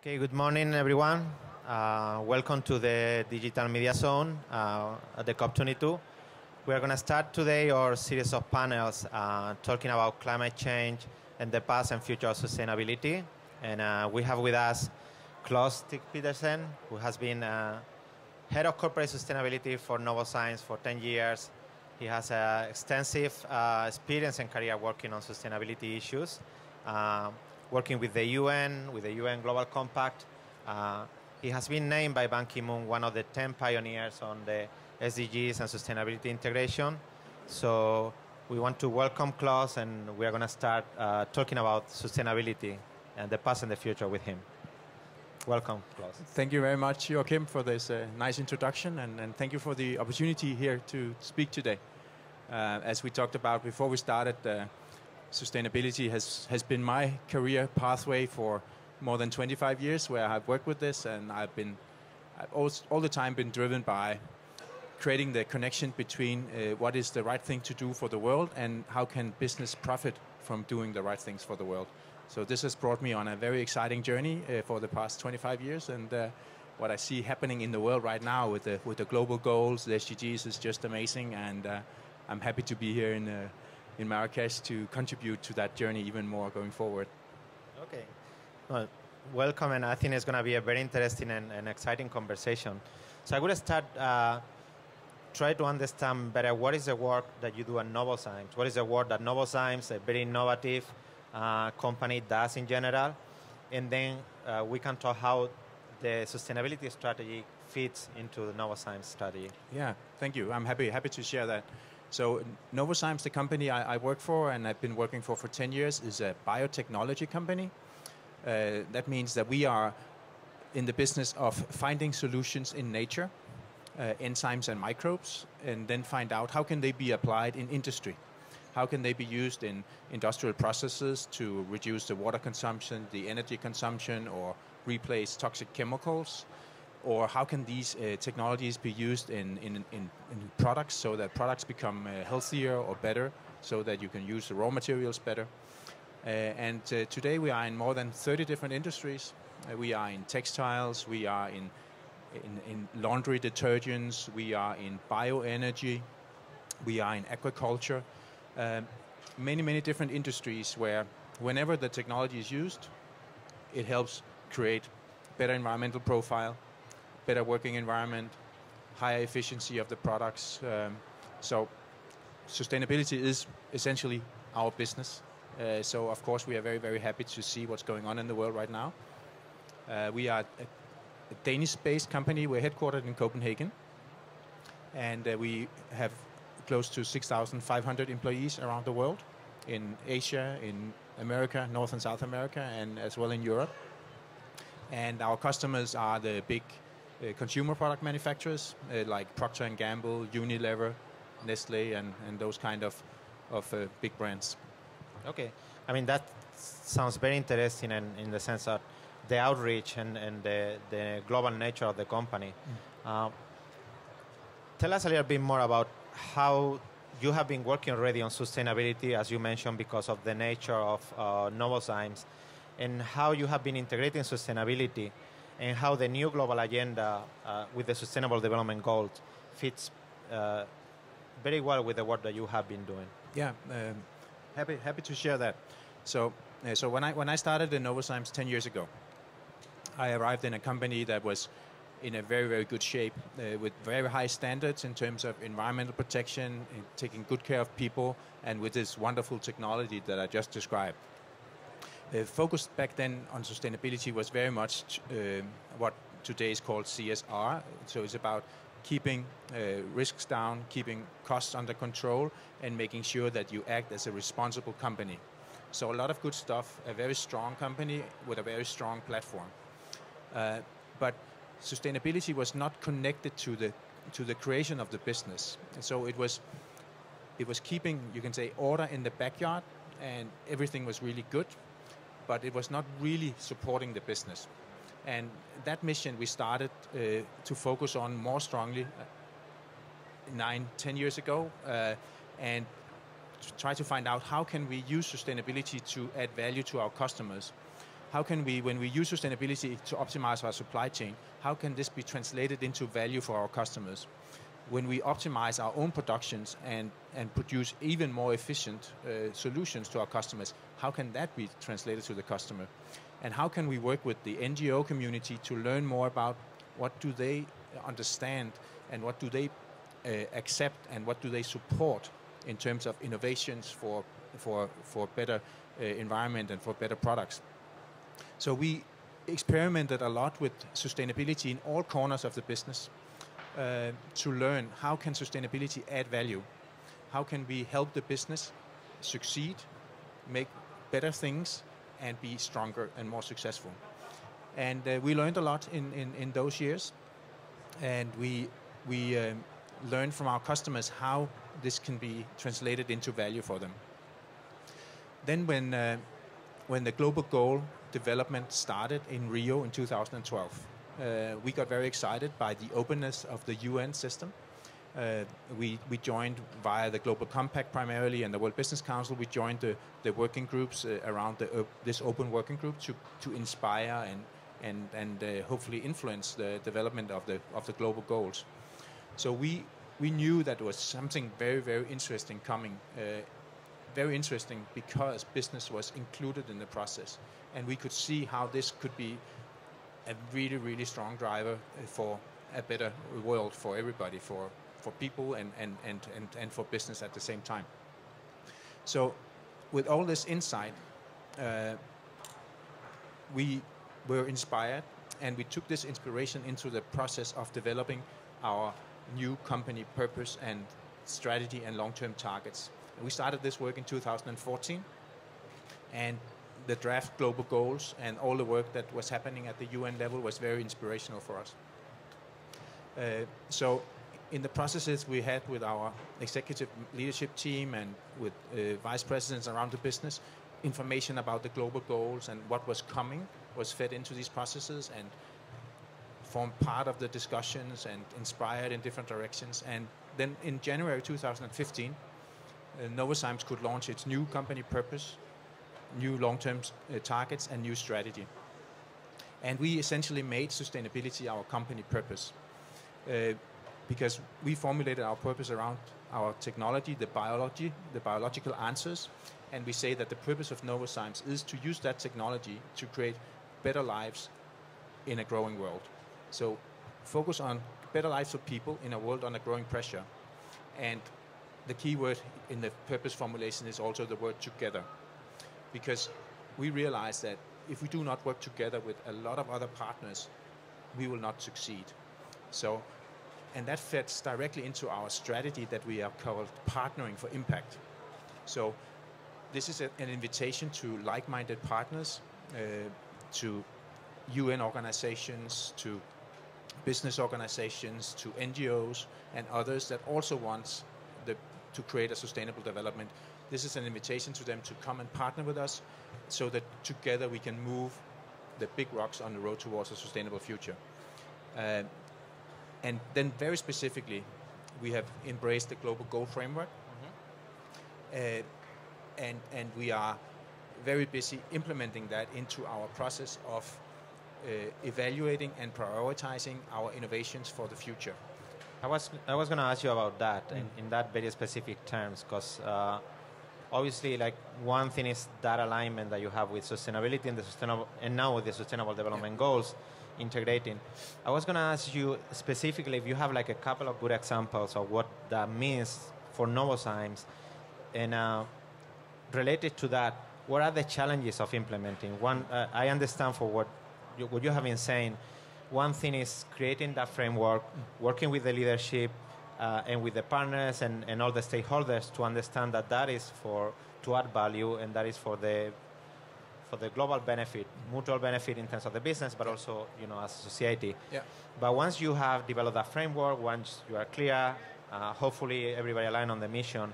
Okay, good morning, everyone. Welcome to the Digital Media Zone at the COP22. We are going to start today our series of panels talking about climate change and the past and future of sustainability. And we have with us Claus Stig Pedersen, who has been head of corporate sustainability for Novozymes for 10 years. He has extensive experience and career working on sustainability issues. Working with the UN Global Compact. He has been named by Ban Ki-moon one of the 10 pioneers on the SDGs and sustainability integration. So we want to welcome Claus, and we are going to start talking about sustainability and the past and the future with him. Welcome, Claus. Thank you very much, Joaquin, for this nice introduction, and thank you for the opportunity here to speak today. As we talked about before we started, sustainability has been my career pathway for more than 25 years, where I've worked with this, and I've all the time been driven by creating the connection between what is the right thing to do for the world and how can business profit from doing the right things for the world. So this has brought me on a very exciting journey for the past 25 years, and what I see happening in the world right now with the global goals, the SDGs, is just amazing, and I'm happy to be here in Marrakesh to contribute to that journey even more going forward. Okay. Well, welcome, and I think it's going to be a very interesting and exciting conversation. So I would start try to understand better what is the work that you do at Novozymes. What is the work that Novozymes, a very innovative company, does in general, and then we can talk how the sustainability strategy fits into the Novozymes strategy. Yeah, thank you. I'm happy to share that. So Novozymes, the company I work for and I've been working for 10 years, is a biotechnology company. That means that we are in the business of finding solutions in nature, enzymes and microbes, and then find out how can they be applied in industry. How can they be used in industrial processes to reduce the water consumption, the energy consumption, or replace toxic chemicals? Or how can these technologies be used in products so that products become healthier or better, so that you can use the raw materials better? And today we are in more than 30 different industries. We are in textiles, we are in laundry detergents, we are in bioenergy, we are in agriculture. Many different industries where whenever the technology is used, it helps create better environmental profile, better working environment, higher efficiency of the products. So sustainability is essentially our business. So of course we are very happy to see what's going on in the world right now. We are a Danish-based company. We're headquartered in Copenhagen, and we have close to 6,500 employees around the world, in Asia, in America, North and South America, and as well in Europe. And our customers are the big consumer product manufacturers like Procter & Gamble, Unilever, Nestle, and those kind of big brands. Okay. I mean, that sounds very interesting in the sense that the outreach and the global nature of the company. Tell us a little bit more about how you have been working already on sustainability, as you mentioned, because of the nature of Novozymes, and how you have been integrating sustainability and how the new global agenda with the Sustainable Development Goals fits very well with the work that you have been doing. Yeah, happy to share that. So when I started in Novozymes 10 years ago, I arrived in a company that was in a very good shape, with very high standards in terms of environmental protection, taking good care of people, and with this wonderful technology that I just described. Focus back then on sustainability was very much what today is called CSR. So it's about keeping risks down, keeping costs under control, and making sure that you act as a responsible company. So a lot of good stuff, a very strong company with a very strong platform. But sustainability was not connected to the creation of the business. So it was keeping, you can say, order in the backyard, and everything was really good, but it was not really supporting the business. And that mission we started to focus on more strongly 9-10 years ago, and try to find out how can we use sustainability to add value to our customers. how can we, when we use sustainability to optimize our supply chain, how can this be translated into value for our customers? When we optimize our own productions and produce even more efficient solutions to our customers, how can that be translated to the customer? And how can we work with the NGO community to learn more about what do they understand and what do they accept and what do they support in terms of innovations for better environment and for better products? So we experimented a lot with sustainability in all corners of the business. To learn how can sustainability add value, how can we help the business succeed, make better things, and be stronger and more successful. And we learned a lot in those years, and we learned from our customers how this can be translated into value for them. Then when the global goal development started in Rio in 2012, we got very excited by the openness of the UN system. We joined via the Global Compact primarily and the World Business Council. We joined the working groups around this open working group to inspire and hopefully influence the development of the global goals. So we knew that there was something very, very interesting coming. Very interesting because business was included in the process, and we could see how this could be a really, really strong driver for a better world for everybody, for people and for business at the same time. So with all this insight, we were inspired, and we took this inspiration into the process of developing our new company purpose and strategy and long-term targets. And we started this work in 2014, and the draft global goals and all the work that was happening at the UN level was very inspirational for us. So in the processes we had with our executive leadership team and with vice presidents around the business, information about the global goals and what was coming was fed into these processes and formed part of the discussions and inspired in different directions. And then in January 2015, Novozymes could launch its new company purpose, new long-term targets, and new strategy. And we essentially made sustainability our company purpose because we formulated our purpose around our technology, the biological answers, and we say that the purpose of Novozymes is to use that technology to create better lives in a growing world. So focus on better lives for people in a world under growing pressure. And the key word in the purpose formulation is also the word together, because we realize that if we do not work together with a lot of other partners, we will not succeed. So, and that fits directly into our strategy that we are called Partnering for Impact. So this is an invitation to like-minded partners, to UN organizations, to business organizations, to NGOs and others that also want to create a sustainable development. This is an invitation to them to come and partner with us so that together we can move the big rocks on the road towards a sustainable future. And then very specifically, we have embraced the global goal framework. And we are very busy implementing that into our process of evaluating and prioritizing our innovations for the future. I was going to ask you about that in that very specific terms, because obviously, like, one thing is that alignment that you have with sustainability and the sustainable, and now with the Sustainable Development Goals integrating. I was going to ask you specifically if you have like a couple of good examples of what that means for Novozymes, and related to that, what are the challenges of implementing? One, I understand for what you have been saying. One thing is creating that framework, working with the leadership and with the partners and all the stakeholders to understand that that is to add value, and that is for the global benefit, mutual benefit in terms of the business, but also, you know, as a society. Yeah. But once you have developed that framework, once you are clear, hopefully everybody aligned on the mission.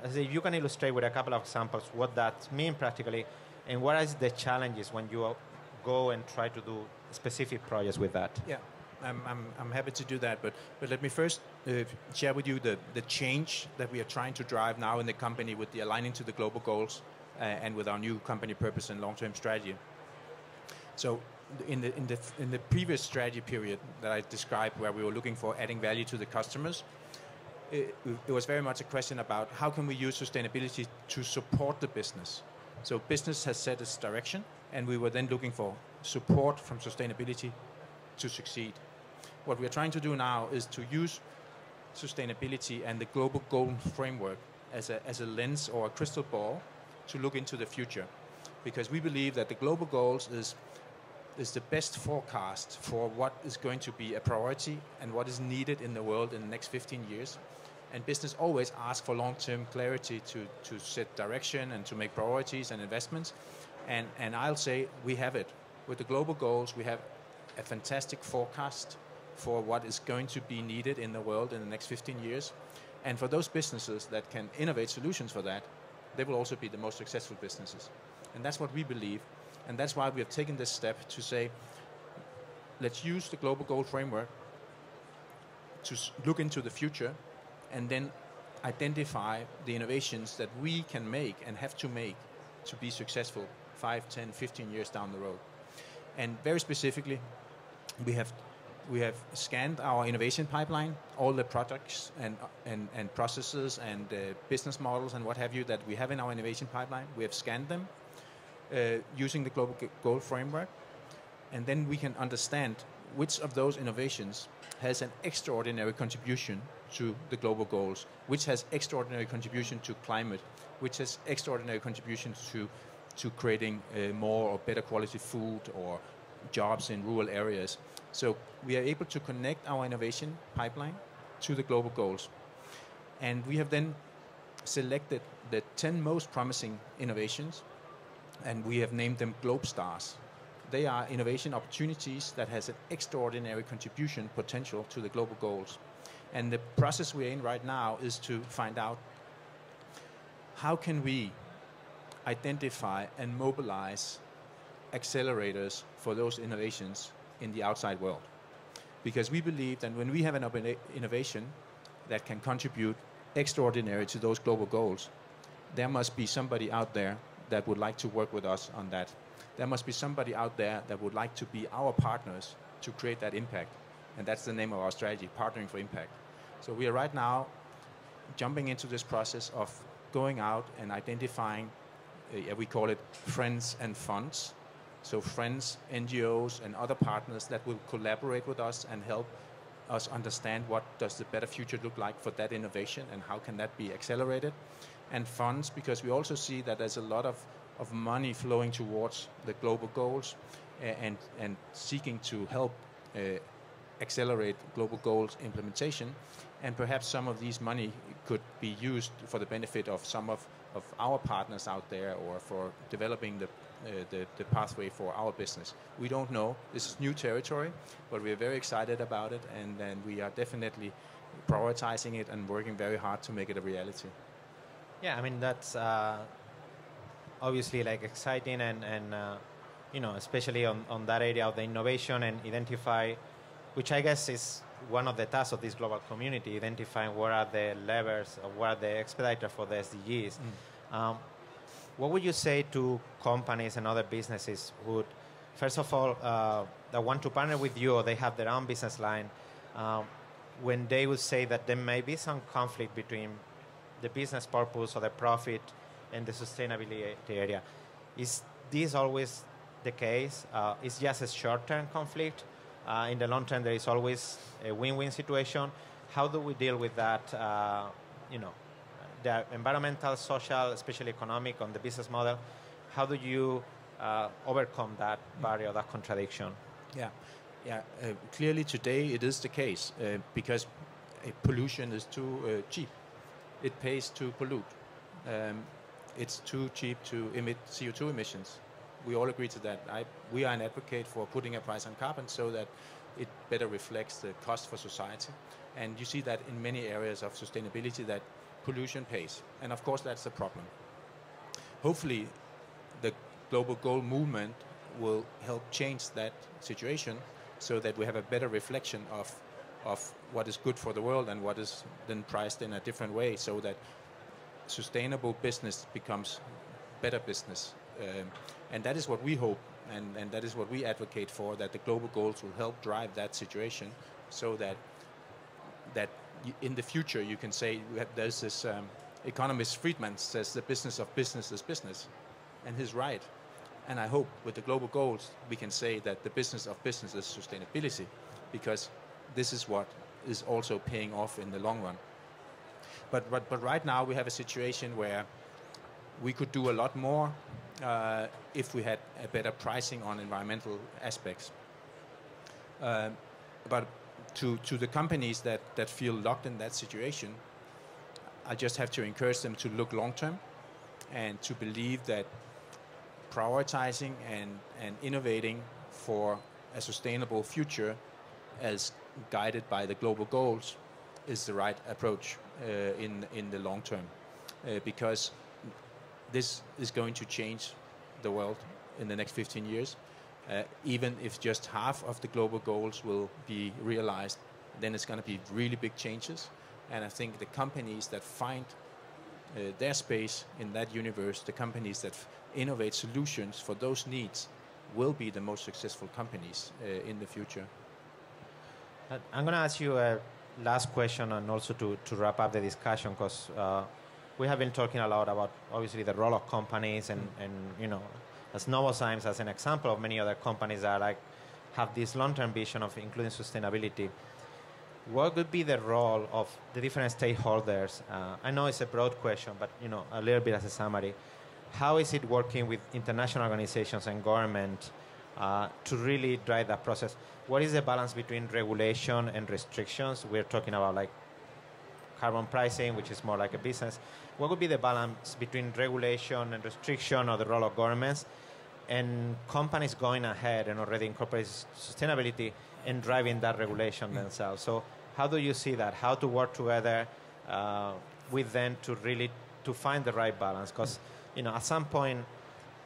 If you can illustrate with a couple of examples what that means practically, and what is the challenges when you go and try to do specific projects with that? Yeah, I'm happy to do that, but let me first share with you the change that we are trying to drive now in the company with the aligning to the global goals. and with our new company purpose and long-term strategy. So in the previous strategy period that I described, where we were looking for adding value to the customers, it was very much a question about how can we use sustainability to support the business. So business has set its direction, and we were then looking for support from sustainability to succeed. What we are trying to do now is to use sustainability and the global goal framework as a lens or a crystal ball to look into the future, because we believe that the global goals is the best forecast for what is going to be a priority and what is needed in the world in the next 15 years. And business always asks for long-term clarity to set direction and to make priorities and investments. And I'll say we have it. With the global goals, we have a fantastic forecast for what is going to be needed in the world in the next 15 years. And for those businesses that can innovate solutions for that, they will also be the most successful businesses. And that's what we believe. And that's why we have taken this step to say, let's use the global goal framework to look into the future and then identify the innovations that we can make and have to make to be successful 5, 10, 15 years down the road. And very specifically, we have scanned our innovation pipeline, all the products and processes and business models and what have you that we have in our innovation pipeline. We have scanned them using the global goal framework, and then we can understand which of those innovations has an extraordinary contribution to the global goals, which has extraordinary contribution to climate, which has extraordinary contribution to creating more or better quality food or jobs in rural areas. So we are able to connect our innovation pipeline to the global goals. And we have then selected the 10 most promising innovations, and we have named them Globe Stars. They are innovation opportunities that has an extraordinary contribution potential to the global goals. And the process we're in right now is to find out how can we identify and mobilize accelerators for those innovations in the outside world. Because we believe that when we have an innovation that can contribute extraordinary to those global goals, there must be somebody out there that would like to work with us on that. There must be somebody out there that would like to be our partners to create that impact. And that's the name of our strategy, Partnering for Impact. So we are right now jumping into this process of going out and identifying, we call it friends and funds. So friends, NGOs, and other partners that will collaborate with us and help us understand what does the better future look like for that innovation and how can that be accelerated. And funds, because we also see that there's a lot of money flowing towards the global goals and seeking to help accelerate global goals implementation. And perhaps some of these money could be used for the benefit of some of our partners out there or for developing the pathway for our business. We don't know. This is new territory, but we are very excited about it, and we are definitely prioritizing it and working very hard to make it a reality. Yeah, I mean, that's obviously like exciting and you know, especially on that area of the innovation and identify, which I guess is one of the tasks of this global community, identifying what are the levers or what are the expeditors for the SDGs. What would you say to companies and other businesses who would, first of all, that want to partner with you or they have their own business line, when they would say that there may be some conflict between the business purpose or the profit and the sustainability area? Is this always the case? It's just a short-term conflict? In the long term, there is always a win-win situation. How do we deal with that, you know, the environmental, social, especially economic on the business model? How do you overcome that barrier, that contradiction? Yeah. Clearly today it is the case because pollution is too cheap. It pays to pollute. It's too cheap to emit CO2 emissions. We all agree to that. We are an advocate for putting a price on carbon so that it better reflects the cost for society. And you see that in many areas of sustainability that pollution pays. And of course that's a problem. Hopefully the global goal movement will help change that situation so that we have a better reflection of what is good for the world and what is then priced in a different way so that sustainable business becomes better business. And that is what we hope, and that is what we advocate for, that the global goals will help drive that situation, so that in the future you can say, there's this economist Friedman says the business of business is business, and he's right. And I hope with the global goals we can say that the business of business is sustainability, because this is what is also paying off in the long run. But right now we have a situation where we could do a lot more if we had a better pricing on environmental aspects. But to the companies that feel locked in that situation, I just have to encourage them to look long term and to believe that prioritizing and innovating for a sustainable future as guided by the global goals is the right approach in the long term, because this is going to change the world in the next 15 years. Even if just half of the global goals will be realized, then it's going to be really big changes. And I think the companies that find their space in that universe, the companies that innovate solutions for those needs, will be the most successful companies in the future. I'm going to ask you a last question, and also to wrap up the discussion, because we have been talking a lot about obviously the role of companies, and you know, as Novozymes as an example of many other companies that have this long-term vision of including sustainability. What would be the role of the different stakeholders? I know it's a broad question, but you know, a little bit as a summary. How is it working with international organizations and government to really drive that process? What is the balance between regulation and restrictions? We're talking about like carbon pricing, which is more like a business. What would be the balance between regulation and restriction, or the role of governments and companies going ahead and already incorporating sustainability and driving that regulation themselves? So how do you see that? How to work together with them to really to find the right balance? Because you know, at some point,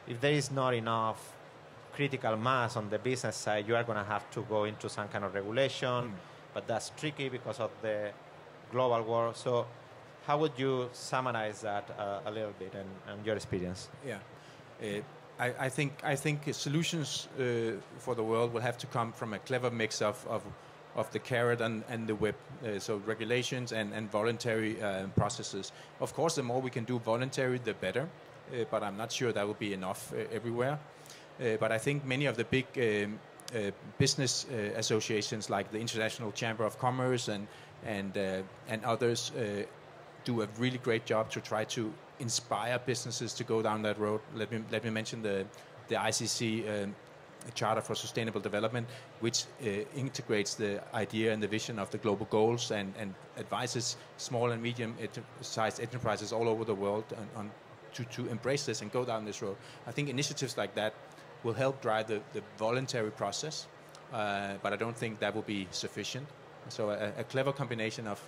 if there is not enough critical mass on the business side, you are going to have to go into some kind of regulation, but that's tricky because of the global war. So how would you summarize that a little bit and your experience? Yeah, I think solutions for the world will have to come from a clever mix of the carrot and the whip, so regulations and voluntary processes. Of course, the more we can do voluntary, the better, but I'm not sure that will be enough everywhere. But I think many of the big business associations, like the International Chamber of Commerce and others, do a really great job to try to inspire businesses to go down that road. Let me mention the ICC Charter for Sustainable Development, which integrates the idea and the vision of the global goals and advises small and medium-sized enterprises all over the world to embrace this and go down this road. I think initiatives like that will help drive the voluntary process, but I don't think that will be sufficient. So a clever combination of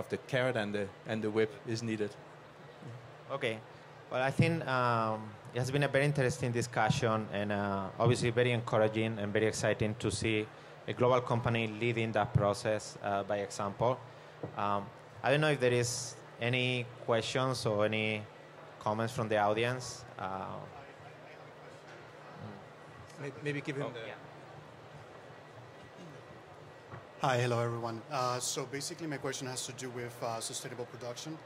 the carrot and the whip is needed. Okay. Well, I think it has been a very interesting discussion, and obviously very encouraging and very exciting to see a global company leading that process by example. I don't know if there is any questions or any comments from the audience. Maybe give him the... Yeah. Hi, hello everyone. So basically my question has to do with sustainable production.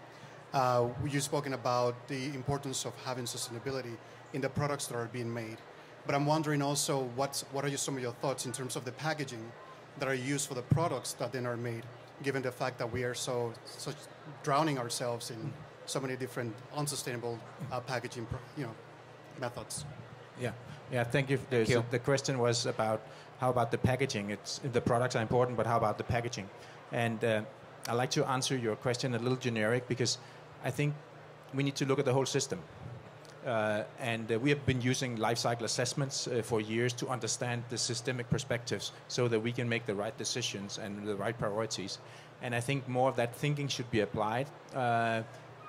You've spoken about the importance of having sustainability in the products that are being made. But I'm wondering also what are some of your thoughts in terms of the packaging that are used for the products that then are made, given the fact that we are such drowning ourselves in so many different unsustainable packaging methods. Yeah, thank you. The question was about how about the packaging. The products are important, but how about the packaging? And I'd like to answer your question a little generic, because I think we need to look at the whole system. And we have been using life cycle assessments for years to understand the systemic perspectives so that we can make the right decisions and the right priorities. And I think more of that thinking should be applied,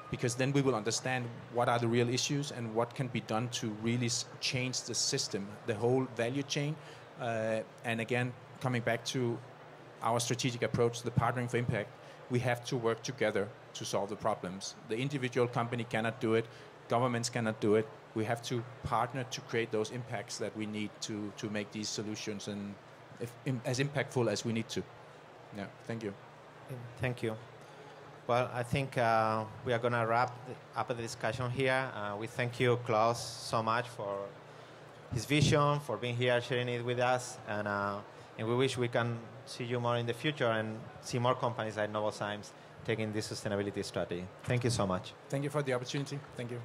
because then we will understand what are the real issues and what can be done to really change the system, the whole value chain. And again, coming back to our strategic approach, the Partnering for Impact, we have to work together to solve the problems. The individual company cannot do it. Governments cannot do it. We have to partner to create those impacts that we need to make these solutions and as impactful as we need to. Yeah, thank you. Thank you. Well, I think we are going to wrap up the discussion here. We thank you, Claus, so much for his vision, for being here, sharing it with us, and we wish we can see you more in the future and see more companies like Novozymes taking this sustainability strategy. Thank you so much. Thank you for the opportunity. Thank you.